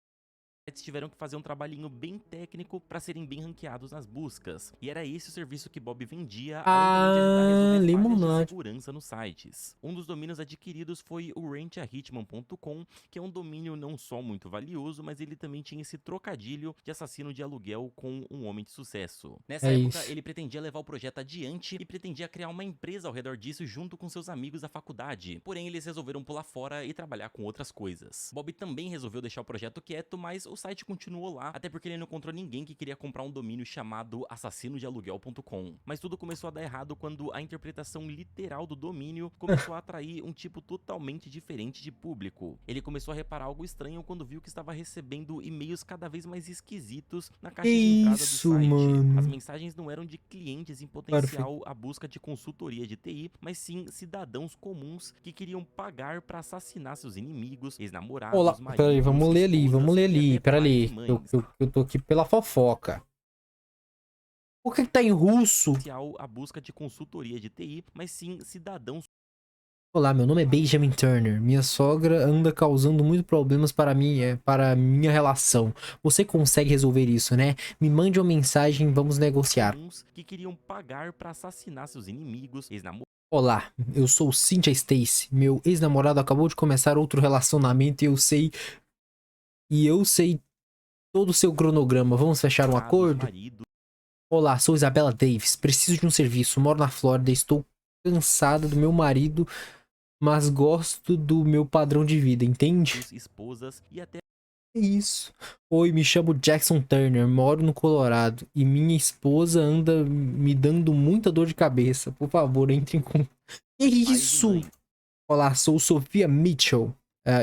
tiveram que fazer um trabalhinho bem técnico para serem bem ranqueados nas buscas. E era esse o serviço que Bob vendia, além também de ajudar a resolver falhas de limonade. segurança nos sites. Um dos domínios adquiridos foi o rentahitman.com, que é um domínio não só muito valioso, mas ele também tinha esse trocadilho de assassino de aluguel com um homem de sucesso. Nessa É época, isso. ele pretendia levar o projeto adiante e pretendia criar uma empresa ao redor disso junto com seus amigos da faculdade. Porém, eles resolveram pular fora e trabalhar com outras coisas. Bob também resolveu deixar o projeto quieto, mas o site continuou lá, até porque ele não encontrou ninguém que queria comprar um domínio chamado assassinodealuguel.com. Mas tudo começou a dar errado quando a interpretação literal do domínio começou a atrair um tipo totalmente diferente de público. Ele começou a reparar algo estranho quando viu que estava recebendo e-mails cada vez mais esquisitos na caixa de entrada do Isso, site. mano. As mensagens não eram de clientes em potencial à busca de consultoria de TI, mas sim cidadãos comuns que queriam pagar para assassinar seus inimigos, ex-namorados, Olá, peraí, maridos, vamos ler ali, esposas e até pera pais e ali. mães. Eu tô aqui pela fofoca. Por que tá em russo? A busca de consultoria de TI, mas sim cidadãos. Olá, meu nome é Benjamin Turner. Minha sogra anda causando muitos problemas para minha relação. Você consegue resolver isso, né? Me mande uma mensagem, vamos negociar. Comuns que queriam pagar para assassinar seus inimigos, ex-namorados. Olá, eu sou Cynthia Stacy. Meu ex-namorado acabou de começar outro relacionamento e eu sei todo o seu cronograma. Vamos fechar um acordo? Olá, sou Isabella Davis. Preciso de um serviço. Moro na Flórida. Estou cansada do meu marido, mas gosto do meu padrão de vida, entende? Esposas e até Isso. Oi, me chamo Jackson Turner, moro no Colorado e minha esposa anda me dando muita dor de cabeça. Por favor, entre em contato. Que pais e isso? mães. Olá, sou Sofia Mitchell.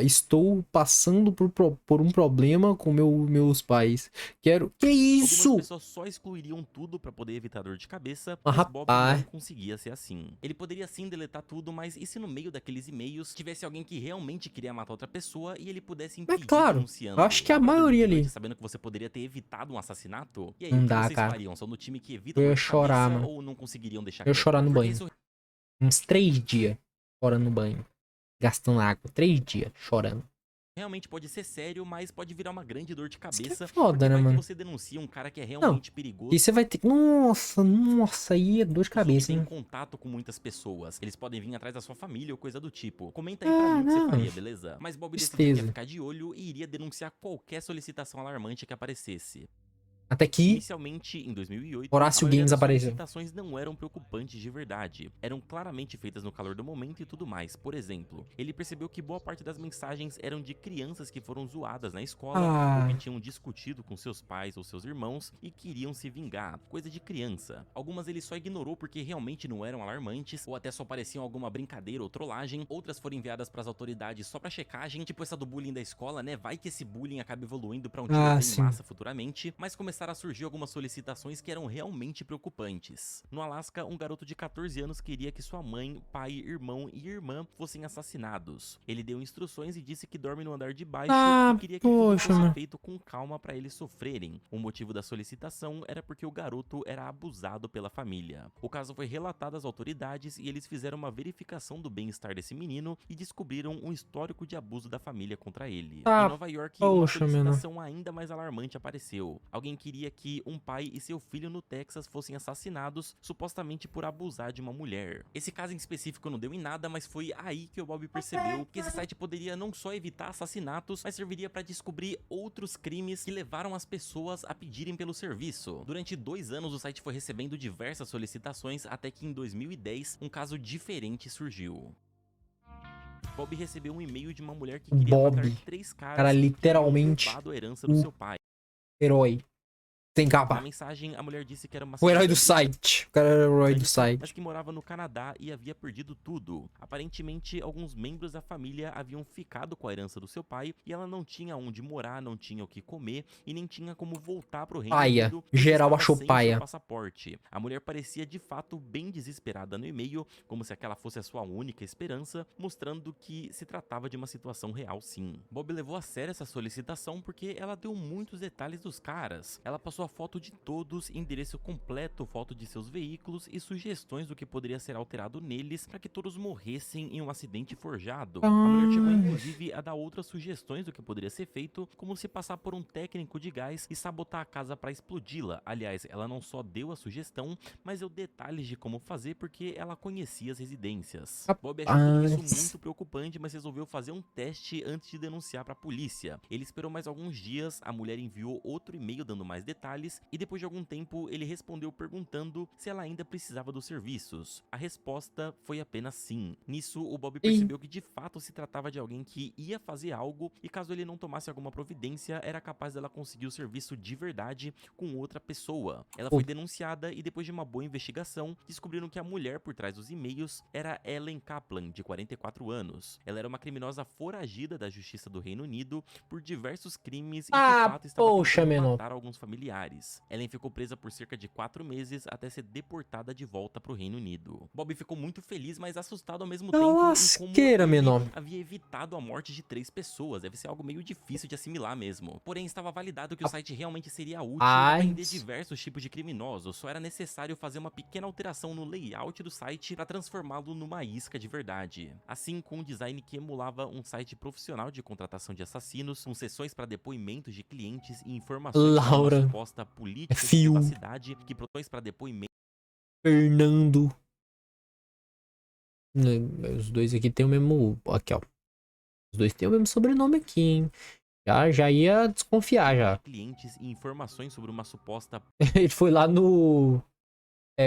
Estou passando por um problema com meus pais. Quero. Que isso? Algumas pessoas só excluiriam tudo pra poder evitar dor de cabeça, Ah, mas Bob rapaz. não conseguia ser assim. Ele poderia sim deletar tudo, mas e se no meio daqueles e-mails tivesse alguém que realmente queria matar outra pessoa e ele pudesse impedir claro, denunciando? acho que a Dá pra dormir maioria de noite ali. sabendo que você poderia ter evitado um assassinato? E aí, Não o que dá, vocês cara. fariam? São do time que evita Eu dor ia de chorar, cabeça mano. ou não conseguiriam deixar Eu ia quieto? chorar no Porque banho. isso Uns 3 dias chorando no banho. Gastando água. 3 dias chorando. realmente pode ser sério, mas pode virar uma grande dor de Isso que é cabeça. foda, porque né, vai que mano? você denuncia um cara que é realmente perigoso. E você vai ter. Nossa, aí é dor de Que cabeça, tem né? contato com muitas pessoas. Eles podem vir atrás da sua família ou coisa do tipo. Comenta aí pra mim o que você faria, beleza? Mas Bob decidiu que ia Tristeza. ficar de olho e iria denunciar qualquer solicitação alarmante que aparecesse. Até que Inicialmente, em 2008, Horácio a maioria Games das apareceu. solicitações não eram preocupantes de verdade. Eram claramente feitas no calor do momento e tudo mais. Por exemplo, ele percebeu que boa parte das mensagens eram de crianças que foram zoadas na escola ou que tinham discutido com seus pais ou seus irmãos e queriam se vingar. Coisa de criança. Algumas ele só ignorou porque realmente não eram alarmantes ou até só pareciam alguma brincadeira ou trollagem. Outras foram enviadas pras autoridades só pra checagem, tipo essa do bullying da escola, né? Vai que esse bullying acaba evoluindo pra um tiroteio em massa futuramente, mas começaram a surgir algumas solicitações que eram realmente preocupantes. No Alasca, um garoto de 14 anos queria que sua mãe, pai, irmão e irmã fossem assassinados. Ele deu instruções e disse que dorme no andar de baixo e queria que tudo fosse feito com calma para eles sofrerem. O motivo da solicitação era porque o garoto era abusado pela família. O caso foi relatado às autoridades e eles fizeram uma verificação do bem-estar desse menino e descobriram um histórico de abuso da família contra ele. Em Nova York, uma solicitação ainda mais alarmante apareceu. Alguém queria que um pai e seu filho no Texas fossem assassinados, supostamente por abusar de uma mulher. Esse caso em específico não deu em nada, mas foi aí que o Bob percebeu que esse site poderia não só evitar assassinatos, mas serviria para descobrir outros crimes que levaram as pessoas a pedirem pelo serviço. Durante 2 anos, o site foi recebendo diversas solicitações, até que em 2010, um caso diferente surgiu. Bob recebeu um e-mail de uma mulher que queria matar 3 caras cara, literalmente que tinham roubado a herança do seu pai. Herói. Sem Na capa. mensagem, a mulher disse que era uma O herói do site. O cara era o herói do site. mas que morava no Canadá e havia perdido tudo. Aparentemente, alguns membros da família haviam ficado com a herança do seu pai e ela não tinha onde morar, não tinha o que comer e nem tinha como voltar pro Reino Unido. Geral achou sem paia. seu passaporte. A mulher parecia de fato bem desesperada no e-mail, como se aquela fosse a sua única esperança, mostrando que se tratava de uma situação real sim. Bob levou a sério essa solicitação porque ela deu muitos detalhes dos caras. Ela passou passou a foto de todos, endereço completo, foto de seus veículos e sugestões do que poderia ser alterado neles para que todos morressem em um acidente forjado. A mulher chegou inclusive a dar outras sugestões do que poderia ser feito, como se passar por um técnico de gás e sabotar a casa para explodi-la. Aliás, ela não só deu a sugestão, mas deu detalhes de como fazer porque ela conhecia as residências. Bob achou tudo isso muito preocupante, mas resolveu fazer um teste antes de denunciar para a polícia. Ele esperou mais alguns dias, a mulher enviou outro e-mail dando mais detalhes e depois de algum tempo ele respondeu perguntando se ela ainda precisava dos serviços. A resposta foi apenas sim. Nisso, o Bob percebeu que de fato se tratava de alguém que ia fazer algo e caso ele não tomasse alguma providência, era capaz dela conseguir o serviço de verdade com outra pessoa. Ela foi denunciada e depois de uma boa investigação, descobriram que a mulher por trás dos e-mails era Ellen Kaplan, de 44 anos. Ela era uma criminosa foragida da Justiça do Reino Unido por diversos crimes e de fato estava tentando matar alguns familiares. Ellen ficou presa por cerca de 4 meses até ser deportada de volta para o Reino Unido. Bob ficou muito feliz, mas assustado ao mesmo tempo em como ele havia evitado a morte de 3 pessoas. Deve ser algo meio difícil de assimilar mesmo. Porém, estava validado que o site realmente seria útil para prender diversos tipos de criminosos. Só era necessário fazer uma pequena alteração no layout do site para transformá-lo numa isca de verdade. Assim, com um design que emulava um site profissional de contratação de assassinos, com sessões para depoimentos de clientes e informações sobre uma suposta política de privacidade, que protões para depoimentos. Fernando. Os dois aqui tem o mesmo. Aqui, ó. Os dois têm o mesmo sobrenome aqui, hein? Já ia desconfiar já. Clientes e informações sobre uma suposta. Ele foi lá no.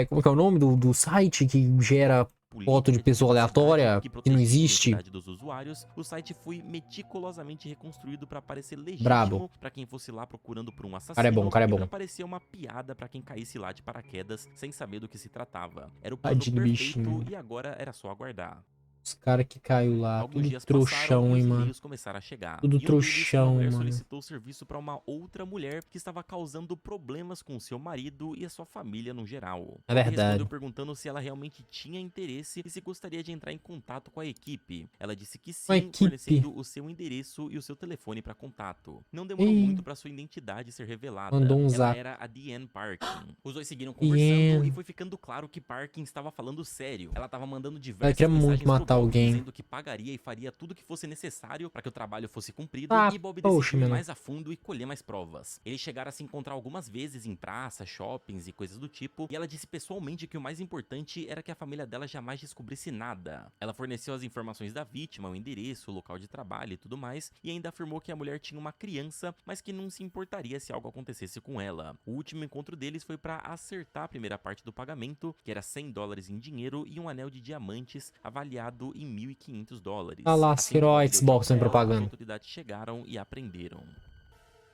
Como que é o nome do site que gera foto de pessoa aleatória que não existe? Dos usuários, o site foi meticulosamente reconstruído para parecer legítimo para quem fosse lá procurando por um assassino. Cara é bom. E pra parecer uma piada para quem caísse lá de paraquedas sem saber do que se tratava. Era o plano perfeito e agora era só aguardar. Os caras que caiu lá, Alguns tudo trouxão, hein, mano. Começaram a chegar. Tudo trouxão, mano. Mano. Solicitou serviço para uma outra mulher que estava causando problemas com seu marido e a sua família no geral. É verdade. Ela respondeu perguntando se ela realmente tinha interesse e se gostaria de entrar em contato com a equipe. Ela disse que sim, fornecendo o seu endereço e o seu telefone para contato. Não demorou muito para sua identidade ser revelada. Mandou um ela zap. era a Diane Parkin. Os dois seguiram conversando e foi ficando claro que Parkin estava falando sério. Ela estava mandando diversas mensagens muito matar alguém. Dizendo que pagaria e faria tudo que fosse necessário para que o trabalho fosse cumprido e Bob poxa, decidiu ir mais a fundo e colher mais provas. Eles chegaram a se encontrar algumas vezes em praças, shoppings e coisas do tipo, e ela disse pessoalmente que o mais importante era que a família dela jamais descobrisse nada. Ela forneceu as informações da vítima, o endereço, o local de trabalho e tudo mais, e ainda afirmou que a mulher tinha uma criança, mas que não se importaria se algo acontecesse com ela. O último encontro deles foi para acertar a primeira parte do pagamento, que era $100 em dinheiro e um anel de diamantes avaliado em $1.500. Ah lá, tirou a Xbox sem propaganda. As autoridades chegaram e apreenderam.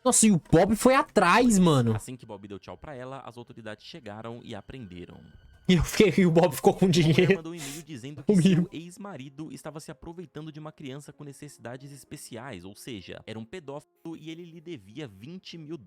Nossa, e o Bob foi atrás, mano. Assim que Bob deu tchau pra ela, as autoridades chegaram e apreenderam. E o Bob ficou com dinheiro. Ele mandou um e-mail dizendo que seu ex-marido estava se aproveitando de uma criança com necessidades especiais, ou seja, era um pedófilo e ele lhe devia $20 mil.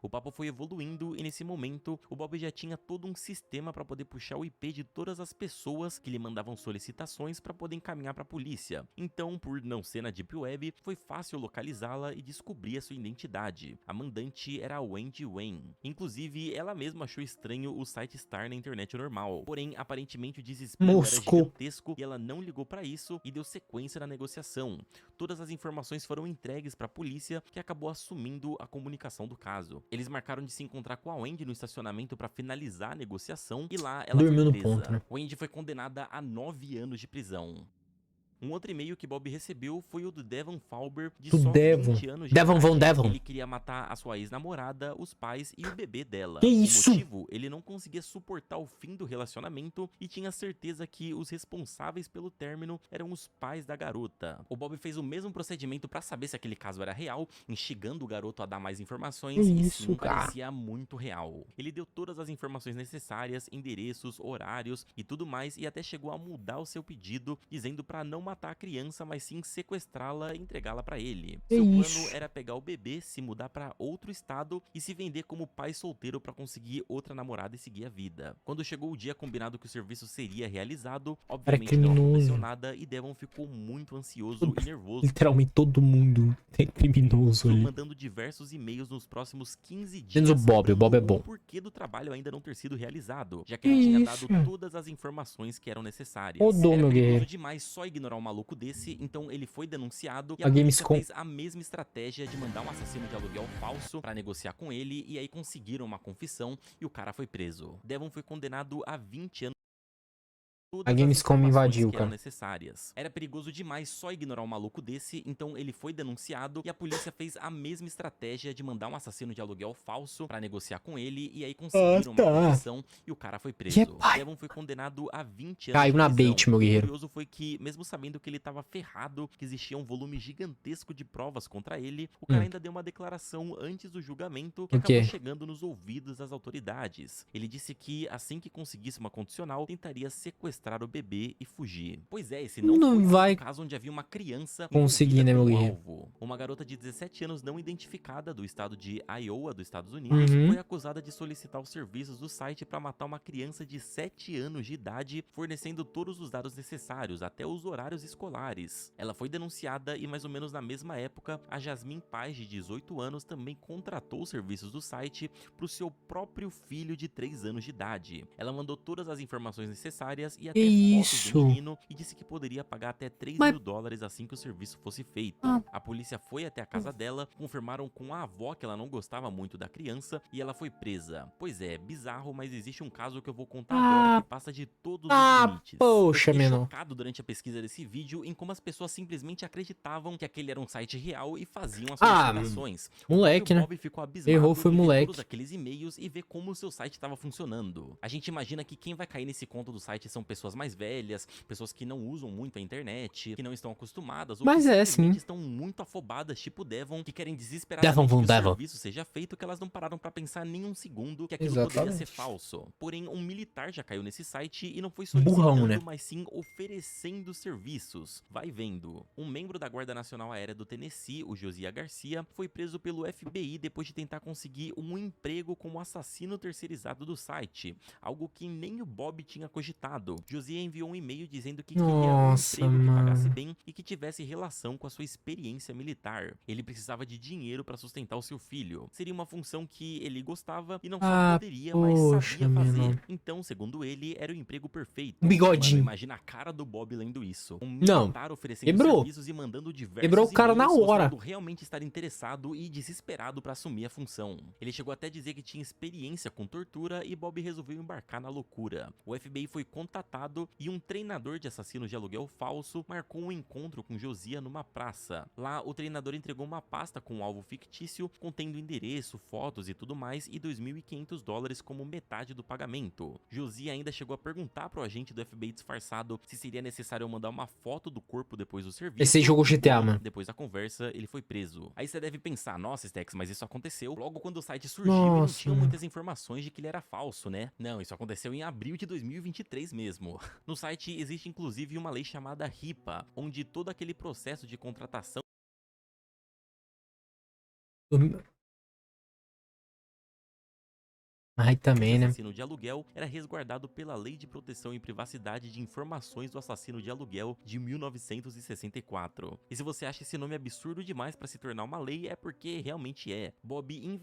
O papo foi evoluindo e nesse momento o Bob já tinha todo um sistema para poder puxar o IP de todas as pessoas que lhe mandavam solicitações para poder encaminhar para a polícia. Então, por não ser na Deep Web, foi fácil localizá-la e descobrir a sua identidade. A mandante era a Wendy Wayne. Inclusive, ela mesma achou estranho o site estar na internet normal. Porém, aparentemente o desespero era gigantesco e ela não ligou pra isso e deu sequência na negociação. Todas as informações foram entregues pra polícia, que acabou assumindo a comunicação do caso. Eles marcaram de se encontrar com a Wendy no estacionamento pra finalizar a negociação e lá ela dormiu foi presa. No ponto, né? Wendy foi condenada a 9 anos de prisão. Um outro e-mail que Bob recebeu foi o do Devon Fauber, de só 20 anos de idade. Ele queria matar a sua ex-namorada, os pais e o bebê dela. Que isso? O motivo, ele não conseguia suportar o fim do relacionamento e tinha certeza que os responsáveis pelo término eram os pais da garota. O Bob fez o mesmo procedimento pra saber se aquele caso era real, instigando o garoto a dar mais informações e sim, parecia muito real. Ele deu todas as informações necessárias, endereços, horários e tudo mais e até chegou a mudar o seu pedido, dizendo pra não matar matar a criança, mas sim sequestrá-la e entregá-la pra ele. Que Seu plano isso? era pegar o bebê, se mudar pra outro estado e se vender como pai solteiro pra conseguir outra namorada e seguir a vida. Quando chegou o dia combinado que o serviço seria realizado, Cara, é obviamente não aconteceu criminoso. nada e Devon ficou muito ansioso e nervoso, Literalmente todo mundo é criminoso ali. mandando diversos e-mails nos próximos 15 dias. Menos o Bob é dando bom. o porquê do trabalho ainda não ter sido realizado, já que Que ele tinha isso? dado todas as informações que eram necessárias. Rodou, Era meu perigoso guerreiro. demais só ignorar um maluco desse, então ele foi denunciado e A a polícia Gamescom. fez a mesma estratégia de mandar um assassino de aluguel falso pra negociar com ele, e aí conseguiram uma confissão e o cara foi preso. Devon foi condenado a 20 anos. A Gamescom me invadiu, que eram cara. necessárias. Era perigoso demais só ignorar um maluco desse, então ele foi denunciado e a polícia fez a mesma estratégia de mandar um assassino de aluguel falso pra negociar com ele, e aí conseguiram uma confissão e o cara foi preso. Devon foi condenado a 20 anos Caiu de na prisão. bait, meu O guerreiro. curioso foi que, mesmo sabendo que ele tava ferrado, que existia um volume gigantesco de provas contra ele, o cara ainda deu uma declaração antes do julgamento que O quê? acabou chegando nos ouvidos das autoridades. Ele disse que, assim que conseguisse uma condicional, tentaria sequestrar o bebê e fugir. Pois é, esse não Não foi vai um caso onde havia uma criança conseguir, envolvida né, meu como guerreiro? alvo. Uma garota de 17 anos não identificada do estado de Iowa, dos Estados Unidos, foi acusada de solicitar os serviços do site para matar uma criança de 7 anos de idade, fornecendo todos os dados necessários, até os horários escolares. Ela foi denunciada e, mais ou menos na mesma época, a Jasmine Paz, de 18 anos, também contratou os serviços do site para o seu próprio filho de 3 anos de idade. Ela mandou todas as informações necessárias e até fotos do menino e disse que poderia pagar até $3.000 assim que o serviço fosse feito. A polícia foi até a casa dela, confirmaram com a avó que ela não gostava muito da criança e ela foi presa. Pois é, bizarro, mas existe um caso que eu vou contar agora que passa de todos os limites. Poxa, eu fiquei menor. chocado durante a pesquisa desse vídeo em como as pessoas simplesmente acreditavam que aquele era um site real e faziam as solicitações. Moleque, O né? Bob ficou abismado Errou, foi em ler moleque. todos aqueles e-mails e ver como o seu site estava funcionando. A gente imagina que quem vai cair nesse conto do site são pessoas mais velhas, pessoas que não usam muito a internet, que não estão acostumadas, ou Mas que é, simplesmente sim. estão muito afobadas, tipo Devon, que querem desesperadamente Devon, que o Devon. serviço seja feito, que elas não pararam pra pensar nem um segundo que aquilo poderia ser falso. Porém, um militar já caiu nesse site e não foi solicitando, Burrão, né? mas sim oferecendo serviços. Vai vendo. Um membro da Guarda Nacional Aérea do Tennessee, o Josiah Garcia, foi preso pelo FBI depois de tentar conseguir um emprego como assassino terceirizado do site, algo que nem o Bob tinha cogitado. Josiah enviou um e-mail dizendo que queria um Nossa, emprego que pagasse mano. bem e que tivesse relação com a sua experiência militar. Ele precisava de dinheiro para sustentar o seu filho. Seria uma função que ele gostava e não só poderia, mas poxa, sabia fazer. menor. Então, segundo ele, era o emprego perfeito. Bigodinho. Mano, imagina a cara do Bob lendo isso. Um Não. militar oferecendo Quebrou. serviços e mandando diversos Quebrou o cara na e-mails hora. mostrando realmente estar interessado e desesperado para assumir a função. Ele chegou até a dizer que tinha experiência com tortura e Bob resolveu embarcar na loucura. O FBI foi contatado e um treinador de assassinos de aluguel falso marcou um encontro com Josiah numa praça. Lá, o treinador entregou uma pasta com um alvo fictício, contendo endereço, fotos e tudo mais, e $2.500 como metade do pagamento. Josiah ainda chegou a perguntar pro agente do FBI disfarçado se seria necessário mandar uma foto do corpo depois do serviço. Esse aí jogou GTA, mano. Depois da conversa, ele foi preso. Aí você deve pensar, nossa, Stex, mas isso aconteceu logo quando o site surgiu e não tinham muitas informações de que ele era falso, né? Não, isso aconteceu em abril de 2023 mesmo. No site existe inclusive uma lei chamada HIPAA, onde todo aquele processo de contratação Ai, também, né? assassino de aluguel era resguardado pela Lei de Proteção e Privacidade de Informações do Assassino de Aluguel de 1964. E se você acha esse nome absurdo demais pra se tornar uma lei, é porque realmente é. Bob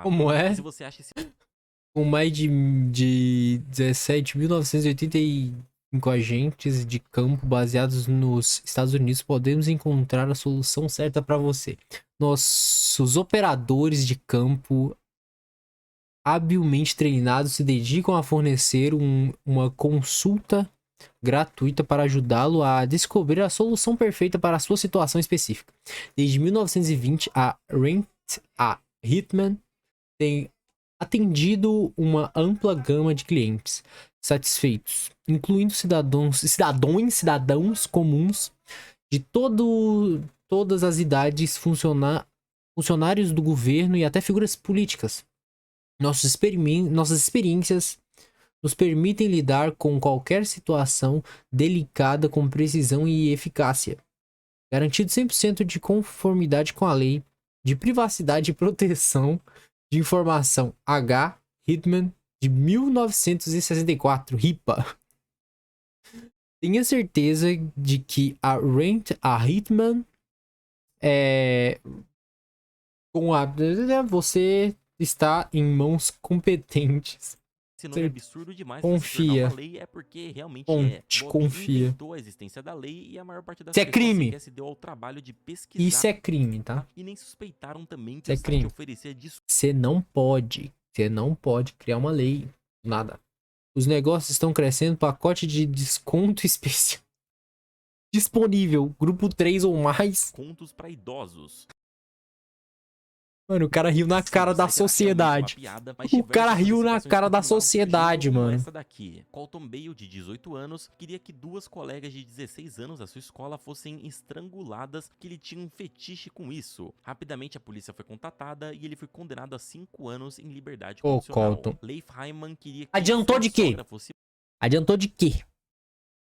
Como é? E se você acha esse Com mais de 17.985 agentes de campo baseados nos Estados Unidos, podemos encontrar a solução certa para você. Nossos operadores de campo habilmente treinados se dedicam a fornecer uma consulta gratuita para ajudá-lo a descobrir a solução perfeita para a sua situação específica. Desde 1920, a Hitman tem atendido uma ampla gama de clientes satisfeitos, incluindo cidadãos comuns de todas as idades, funcionários do governo e até figuras políticas. Nossas experiências nos permitem lidar com qualquer situação delicada com precisão e eficácia, garantindo 100% de conformidade com a lei de privacidade e proteção de informação H. Hitman de 1964, RIPA. Tenha certeza de que a Hitman você está em mãos competentes. Se não é absurdo demais Confia. pra se tornar uma lei, é porque realmente é. Bob Confia. inventou a existência da lei e a maior parte das Isso é pessoas crime. sequer se deu ao trabalho de pesquisar. Isso é crime, tá? E nem suspeitaram também Isso que é o site crime. oferecia desconto. Você não pode criar uma lei. Nada. Os negócios estão crescendo, pacote de desconto especial disponível, grupo 3 ou mais. Contos pra idosos. Mano, o cara riu na Sim, cara o da site era sociedade. realmente uma piada, mas O cara diversas riu na solicitações cara da continuaram sociedade, surgindo, como mano. essa daqui. Colton Bale, de 18 anos, queria que duas colegas de 16 anos da sua escola fossem estranguladas, que ele tinha um fetiche com isso. Rapidamente a polícia foi contatada e ele foi condenado a 5 anos em liberdade Ô, condicional. Colton. Leif Hyman queria que Adiantou sua de quê? sogra fosse Adiantou de quê?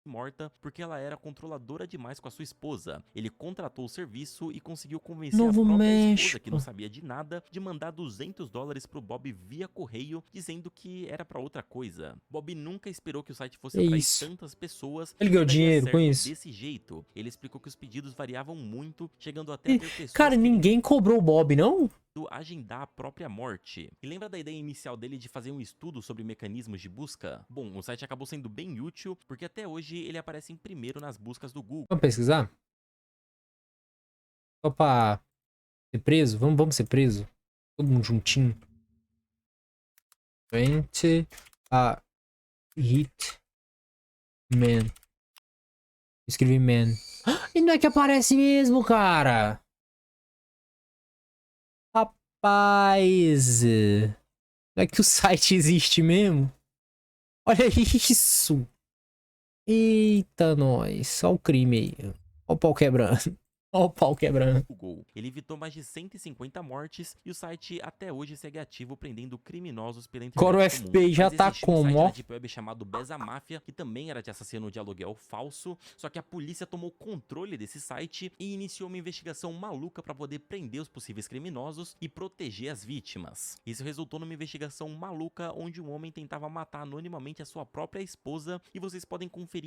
morta porque ela era controladora demais com a sua esposa. Ele contratou o serviço e conseguiu convencer Novo a própria esposa, México. que não sabia de nada, de mandar $200 pro Bob via correio, dizendo que era pra outra coisa. Bob nunca esperou que o site fosse É atrair isso. tantas pessoas. Ele ganhou e daria dinheiro com certo isso. desse jeito. Ele explicou que os pedidos variavam muito, chegando até a ter pessoas Cara, ninguém cobrou o Bob, não? agendar a própria morte. E lembra da ideia inicial dele de fazer um estudo sobre mecanismos de busca? Bom, o site acabou sendo bem útil, porque até hoje ele aparece em primeiro nas buscas do Google. Vamos pesquisar? Só pra ser preso? Vamos ser preso? Todo mundo juntinho. Frente a Hitman. Escrevi man. E não é que aparece mesmo, cara. Rapaz. Não é que o site existe mesmo? Olha isso. Eita, nós. Olha o crime aí. Olha o pau quebrando. Olha o pau quebrando. Google. Ele evitou mais de 150 mortes e o site até hoje segue ativo prendendo criminosos pela internet Agora o comum. FBI já Mas tá existe um como, site ó? da Deep Web chamado Beza Mafia, que também era de assassino de aluguel falso, só que a polícia tomou controle desse site e iniciou uma investigação maluca para poder prender os possíveis criminosos e proteger as vítimas. Isso resultou numa investigação maluca onde um homem tentava matar anonimamente a sua própria esposa e vocês podem conferir